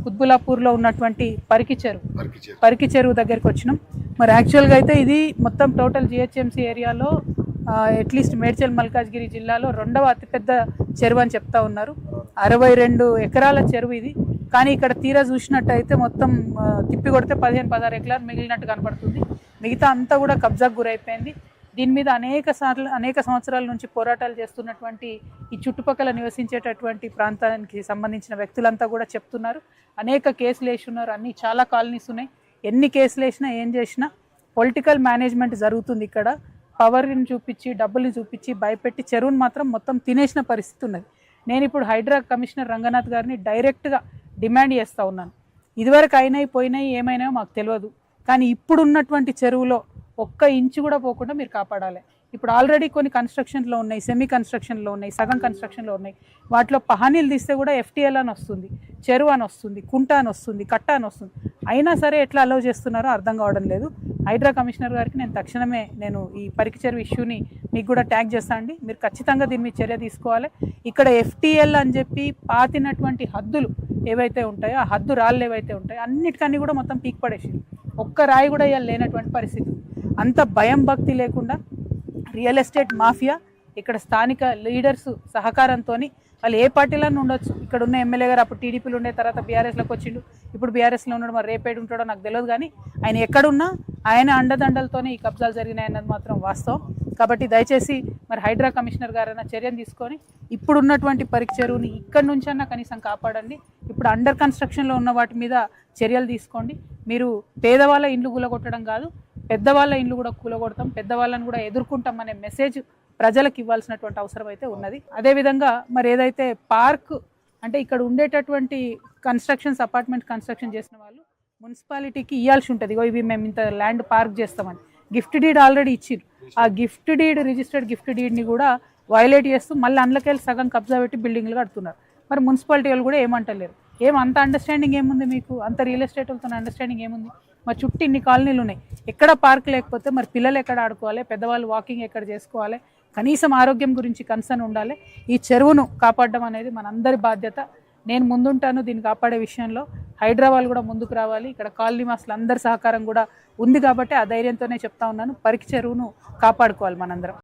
కుత్బులాపూర్లో ఉన్నటువంటి పరికి చెరువు దగ్గరికి వచ్చినాం. మరి యాక్చువల్గా అయితే ఇది మొత్తం టోటల్ జిహెచ్ఎంసీ ఏరియాలో అట్లీస్ట్ మేడ్చల్ మల్కాజ్గిరి జిల్లాలో రెండవ అతిపెద్ద చెరువు అని చెప్తా ఉన్నారు. 62 ఎకరాల చెరువు ఇది. కానీ ఇక్కడ తీరా చూసినట్టయితే మొత్తం తిప్పి కొడితే 15-16 ఎకరాలు మిగిలినట్టు కనపడుతుంది. మిగతా అంతా కూడా కబ్జాకు గురైపోయింది. దీని మీద అనేక సంవత్సరాల నుంచి పోరాటాలు చేస్తున్నటువంటి ఈ చుట్టుపక్కల నివసించేటటువంటి ప్రాంతానికి సంబంధించిన వ్యక్తులంతా కూడా చెప్తున్నారు. అనేక కేసులు వేసున్నారు. అన్ని చాలా కాలనీస్ ఉన్నాయి. ఎన్ని కేసులు వేసినా ఏం చేసినా పొలిటికల్ మేనేజ్మెంట్ జరుగుతుంది. ఇక్కడ పవర్ని చూపించి డబ్బుల్ని చూపించి భయపెట్టి చెరువును మాత్రం మొత్తం తినేసిన పరిస్థితి ఉన్నది. నేను ఇప్పుడు హైడ్రా కమిషనర్ రంగనాథ్ గారిని డైరెక్ట్గా డిమాండ్ చేస్తూ ఉన్నాను. ఇదివరకు అయినాయి పోయినాయి ఏమైనాయో మాకు తెలియదు, కానీ ఇప్పుడు ఉన్నటువంటి చెరువులో ఒక్క ఇంచు కూడా పోకుండా మీరు కాపాడాలి. ఇప్పుడు ఆల్రెడీ కొన్ని కన్స్ట్రక్షన్లో ఉన్నాయి, సెమీ కన్స్ట్రక్షన్లో ఉన్నాయి, సగం కన్స్ట్రక్షన్లో ఉన్నాయి. వాటిలో పహానీలు తీస్తే కూడా FTL అని వస్తుంది, చెరువు అని వస్తుంది, కుంట అని వస్తుంది, కట్ట అని వస్తుంది. అయినా సరే ఎట్లా అలౌ చేస్తున్నారో అర్థం కావడం లేదు. హైడ్రా కమిషనర్ గారికి నేను తక్షణమే ఈ పరికి చెరువు ఇష్యూని మీకు కూడా ట్యాగ్ చేస్తా అండి. మీరు ఖచ్చితంగా దీని మీద చర్య తీసుకోవాలి. ఇక్కడ FTL అని చెప్పి పాతినటువంటి హద్దులు ఏవైతే ఉంటాయో, ఆ హద్దు రాళ్ళు ఏవైతే ఉంటాయో అన్నిటికన్నీ కూడా మొత్తం పీక్ పడేసి ఒక్క రాయి కూడా ఇవాళ లేనటువంటి పరిస్థితి. అంత భయం భక్తి లేకుండా రియల్ ఎస్టేట్ మాఫియా ఇక్కడ స్థానిక లీడర్స్ సహకారంతో వాళ్ళు ఏ పార్టీలను ఉండొచ్చు. ఇక్కడ ఉన్న ఎమ్మెల్యే గారు అప్పుడు టీడీపీలో ఉండే తర్వాత బీఆర్ఎస్లోకి వచ్చిండు, ఇప్పుడు బీఆర్ఎస్లో ఉన్నాడు. మరి రేపేడు ఉంటాడో నాకు తెలియదు, కానీ ఆయన ఎక్కడున్నా ఆయన అండదండలతోనే ఈ కబ్జాలు జరిగినాయన్నది మాత్రం వాస్తవం. కాబట్టి దయచేసి మరి హైడ్రా కమిషనర్ గారైనా చర్యను తీసుకొని ఇప్పుడు ఉన్నటువంటి పరికి చెరువుని ఇక్కడి నుంచన్నా కనీసం కాపాడండి. ఇప్పుడు అండర్ కన్స్ట్రక్షన్లో ఉన్న వాటి మీద చర్యలు తీసుకోండి. మీరు పేదవాళ్ళ ఇండ్లు కూలగొట్టడం కాదు, పెద్దవాళ్ళ ఇండ్లు కూడా కూలగొడతాం, పెద్దవాళ్ళని కూడా ఎదుర్కొంటాం అనే మెసేజ్ ప్రజలకు ఇవ్వాల్సినటువంటి అవసరం అయితే ఉన్నది. అదేవిధంగా మరి ఏదైతే పార్క్ అంటే ఇక్కడ ఉండేటటువంటి అపార్ట్మెంట్ కన్స్ట్రక్షన్ చేసిన వాళ్ళు మున్సిపాలిటీకి ఇవ్వాల్సి ఉంటుంది. ఇవి మేము ఇంత ల్యాండ్ పార్క్ చేస్తామని గిఫ్ట్ డీడ్ ఆల్రెడీ ఇచ్చిర్రు. ఆ గిఫ్ట్ డీడ్ రిజిస్టర్డ్ గిఫ్ట్ డీడ్ని కూడా వైలేట్ చేస్తూ మళ్ళీ అందులోకెళ్ళి సగం కబ్జా పెట్టి బిల్డింగ్లు కడుతున్నారు. మరి మున్సిపాలిటీ వాళ్ళు కూడా ఏమంటలేరు. అంత అండర్స్టాండింగ్ ఏముంది మీకు? అంత రియల్ ఎస్టేట్ వాళ్ళతో అండర్స్టాండింగ్ ఏముంది? మరి చుట్టూ ఇన్ని కాలనీలు ఉన్నాయి, ఎక్కడ పార్క్ లేకపోతే మరి పిల్లలు ఎక్కడ ఆడుకోవాలి, పెద్దవాళ్ళు వాకింగ్ ఎక్కడ చేసుకోవాలి, కనీసం ఆరోగ్యం గురించి కన్సర్న్ ఉండాలి. ఈ చెరువును కాపాడడం అనేది మనందరి బాధ్యత. నేను ముందుంటాను దీన్ని కాపాడే విషయంలో. హైదరాబాద్ కూడా ముందుకు రావాలి. ఇక్కడ కాలనీ వాసులు అందరి సహకారం కూడా ఉంది కాబట్టి ఆ ధైర్యంతోనే చెప్తా ఉన్నాను, పరికి చెరువును కాపాడుకోవాలి మనందరం.